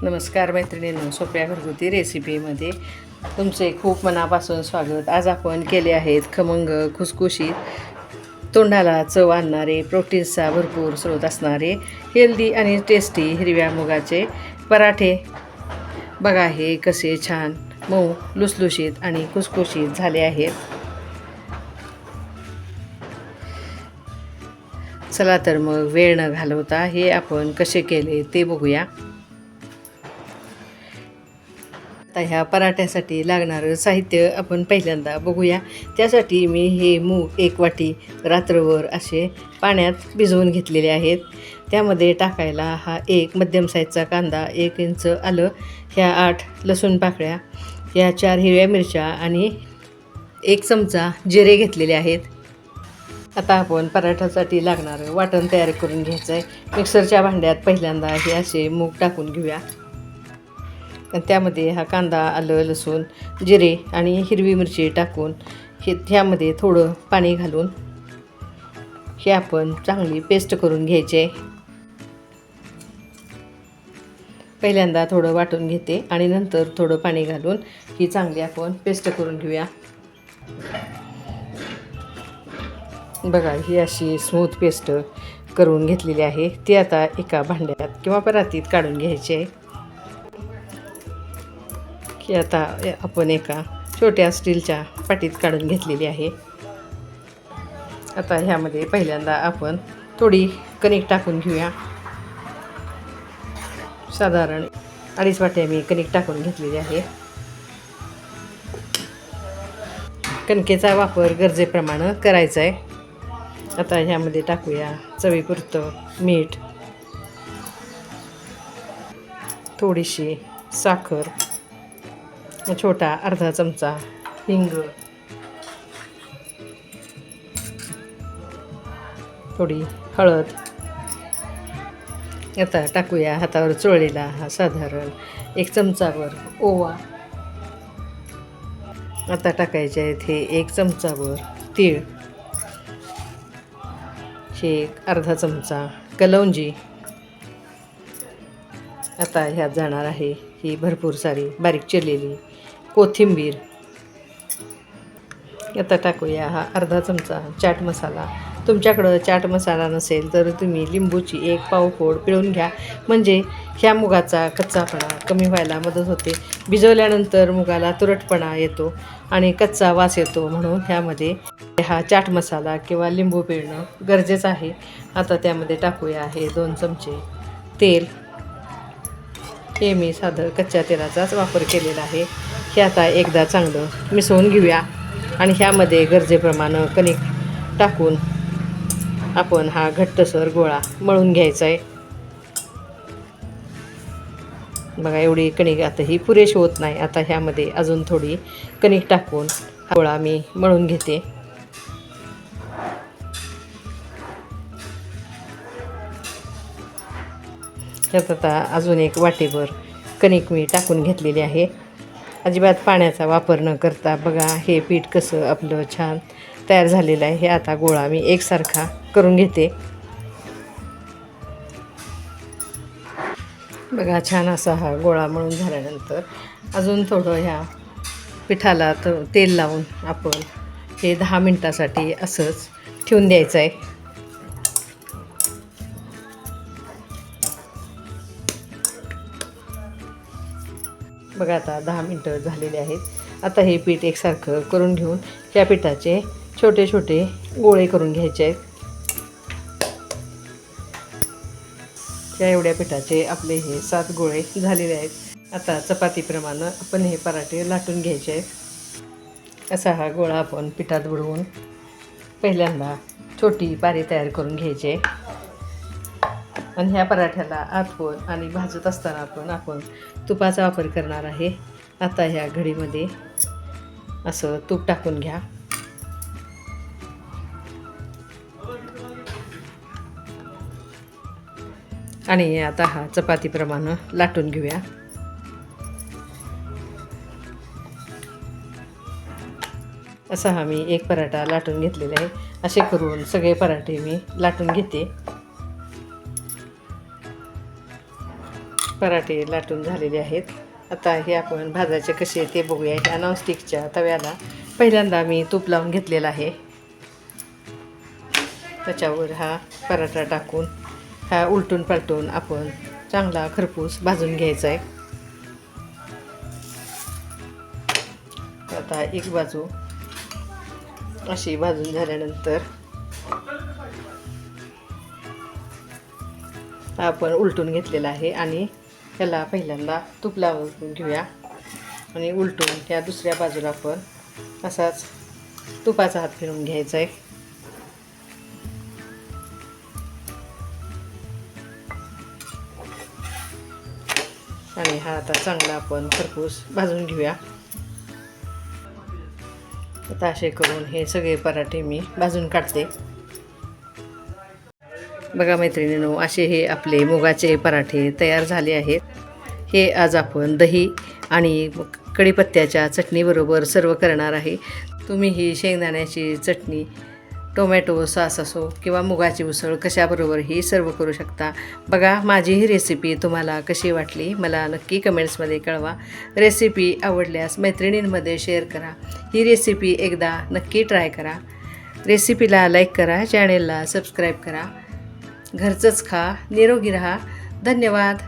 नमस्कार मैत्रिणींनो, सोप्या घरगुती रेसिपीमध्ये तुमचे खूप मनापासून स्वागत. आज आपण केले आहेत खमंग खुसखुशीत, तोंडाला चव आणणारे, प्रोटीन्सचा भरपूर स्रोत असणारे, हेल्दी आणि टेस्टी हिरव्या मुगाचे पराठे. बघा हे कसे छान मऊ लुसलुशीत आणि खुसखुशीत झाले आहेत. चला तर मग वेळ न घालवता हे आपण कसे केले ते बघूया. आता ह्या पराठ्यासाठी लागणारं साहित्य आपण पहिल्यांदा बघूया. त्यासाठी मी हे मूग 1 वाटी रात्रभर असे पाण्यात भिजवून घेतलेले आहेत. त्यामध्ये टाकायला हा 1 मध्यम साईजचा कांदा, 1 इंच आलं, ह्या 8 लसूण पाकळ्या, ह्या 4 हिरव्या मिरच्या आणि 1 चमचा जिरे घेतलेले आहेत. आता आपण पराठ्यासाठी लागणारं वाटण तयार करून घ्यायचं आहे. मिक्सरच्या भांड्यात पहिल्यांदा हे असे मूग टाकून घेऊया. त्यामध्ये हा कांदा, आलं, लसूण, जिरे आणि हिरवी मिरची टाकून ह्यामध्ये थोडं पाणी घालून हे आपण चांगली पेस्ट करून घ्यायचे. पहिल्यांदा थोडं वाटून घेते आणि नंतर थोडं पाणी घालून ही चांगली आपण पेस्ट करून घेऊया. बघा ही अशी स्मूथ पेस्ट करून घेतलेली आहे. ती आता एका भांड्यात किंवा परातीत काढून घ्यायची आहे. की आता आपण एका छोट्या स्टीलच्या पाटीत काढून घेतलेली आहे. आता ह्यामध्ये पहिल्यांदा आपण थोडी कणिक टाकून घेऊया. साधारण 2.5 वाट्या मी कणिक टाकून घेतलेली आहे. कणकेचा वापर गरजेप्रमाणे करायचा आहे. आता ह्यामध्ये टाकूया चवीपुरतं मीठ, थोडीशी साखर, छोटा अर्धा चमचा हिंग, थोडी हळद. आता टाकूया हातावर चोळलेला हा साधारण 1 चमचाभर ओवा. आता टाकायचे आहेत हे 1 चमचाभर तीळ, हे अर्धा चमचा कलौंजी. आता ह्यात जाणार आहे ही भरपूर सारी बारीक चिरलेली कोथिंबीर. आता टाकूया हा अर्धा चमचा चाट मसाला. तुमच्याकडं चाट मसाला नसेल तर तुम्ही लिंबूची 1 पाव फोड पिळून घ्या, म्हणजे ह्या मुगाचा कच्चापणा कमी व्हायला मदत होते. भिजवल्यानंतर मुगाला तुरटपणा येतो आणि कच्चा वास येतो, म्हणून ह्यामध्ये हा चाट मसाला किंवा लिंबू पिळणं गरजेचं आहे. आता त्यामध्ये टाकूया हे 2 चमचे तेल. हे मी साधं कच्च्या तेलाचाच वापर केलेला आहे. हे आता एकदा चांगलं मिसळून घेऊया आणि ह्यामध्ये गरजेप्रमाणे कणिक टाकून आपण हा घट्टसर गोळा मळून घ्यायचा आहे. बघा एवढी कणिक आता ही पुरेशी होत नाही. आता ह्यामध्ये अजून थोडी कणिक टाकून हा गोळा मी मळून घेते. त्यात आता अजून 1 वाटीभर कणिक मी टाकून घेतलेली आहे. अजिबात पाण्याचा वापर न करता बघा हे पीठ कसं आपलं छान तयार झालेलं आहे. हे आता गोळा मी एकसारखा करून घेते. बघा छान असा हा गोळा मळून झाल्यानंतर अजून थोडं ह्या पिठाला तेल लावून आपण हे 10 मिनटासाठी असंच ठेवून द्यायचं आहे. बघा आता 10 मिनटं झालेले आहेत. आता हे पीठ एकसारखं करून घेऊन ह्या पिठाचे छोटे छोटे गोळे करून घ्यायचे आहेत. या एवढ्या पिठाचे आपले हे 7 गोळे झालेले आहेत. आता चपातीप्रमाणे आपण हे पराठे लाटून घ्यायचे आहेत. असा हा गोळा आपण पिठात बुडवून पहिल्यांदा छोटी पारी तयार करून घ्यायची. आणि ह्या पराठ्याला आतून आणि भाजत असताना आपण तुपाचा वापर करणार आहे. आता ह्या घडीमध्ये असं तूप टाकून घ्या. आणि आता हा चपातीप्रमाणे लाटून घेऊया. असा हा मी 1 पराठा लाटून घेतलेला आहे. असे करून सगळे पराठे मी लाटून घेते. पराठे लाटून झालेले आहेत. आता हे आपण भाजायचे कसे ते बघूया. ह्या नॉनस्टिकच्या तव्याला पहिल्यांदा मी तूप लावून घेतलेला आहे. त्याच्यावर हा पराठा टाकून हा उलटून पालटून आपण चांगला खरपूस भाजून घ्यायचा आहे. आता एक बाजू अशी भाजून झाल्यानंतर आपण उलटून घेतलेला आहे आणि त्याला पहिल्यांदा तूप लावून घेऊया आणि उलटून त्या दुसऱ्या बाजूला आपण असाच तुपाचा हात फिरवून घ्यायचा आहे. आणि हा आता चांगला आपण खरपूस भाजून घेऊया. आता असे करून हे सगळे पराठे मी भाजून काढते. बघा मैत्रिणींनो, असे हे आपले मुगाचे पराठे तयार झाले आहेत. हे आज आपण दही आणि कढीपत्त्याच्या चटणीबरोबर सर्व करणार आहे. तुम्ही ही शेंगदाण्याची चटणी, टोमॅटो सॉस असो किंवा मुगाची उसळ कशाबरोबरही सर्व करू शकता. बघा माझी ही रेसिपी तुम्हाला कशी वाटली मला नक्की कमेंट्समध्ये कळवा. रेसिपी आवडल्यास मैत्रिणींमध्ये शेअर करा. ही रेसिपी एकदा नक्की ट्राय करा. रेसिपीला लाईक करा, चॅनेलला सबस्क्राईब करा. घरचंच खा, निरोगी राहा. धन्यवाद.